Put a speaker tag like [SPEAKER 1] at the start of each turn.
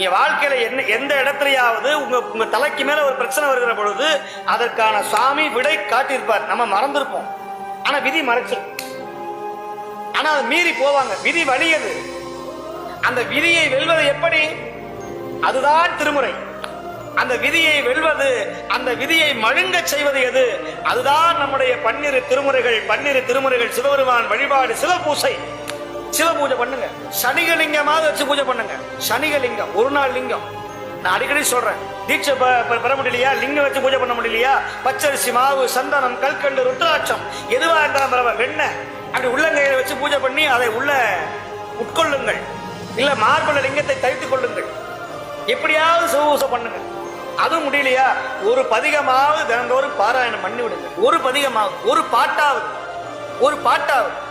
[SPEAKER 1] நீங்க வாழ்க்கையில என்ன எந்த இடத்துலயாவது உங்க தலைக்கு மேல ஒரு பிரச்சனை வருகிற பொழுது அதற்கான சுவாமி விடை காட்டியிருப்பார். நம்ம மறந்திருப்போம், ஆனா விதி மறைச்சிருக்கும். ஆனா அதை மீறி போவாங்க. விதி வலியது. அந்த விதியை வெல்வது எப்படி? அதுதான் திருமுறை. அந்த விதியை வெல்வது, அந்த விதியை மழுங்க செய்வது எது? அதுதான் நம்முடைய 12 திருமுறைகள். 12 திருமுறைகள் சிவபெருமான் வழிபாடு, சிவபூசை. சிவபூஜை பண்ணுங்க. சனிகலிங்கமாவது வச்சு பூஜை பண்ணுங்க. சனிகலிங்கம் ஒரு நாள் லிங்கம். நான் அடிக்கடி சொல்றேன், தீட்சை பெற முடியலையா, லிங்கம் வச்சு பூஜை பண்ண முடியலையா, பச்சரிசி மாவு, சந்தனம், கல்கண்டு, ருத்ராட்சம் எதுவா இருந்தாலும் வெண்ணெய் அப்படி உள்ளங்கையில வச்சு பூஜை பண்ணி அதை உள்ள உட்கொள்ளுங்கள். இல்ல மார்பள லிங்கத்தை தரித்துக் கொள்ளுங்கள். எப்படியாவது சிவபூசை பண்ணுங்க. அதுவும் முடியலையா, ஒரு பதிகமாவது தினந்தோறும் பாராயணம் பண்ணி விடுங்க. ஒரு பதிகமாவது, ஒரு பாட்டாவது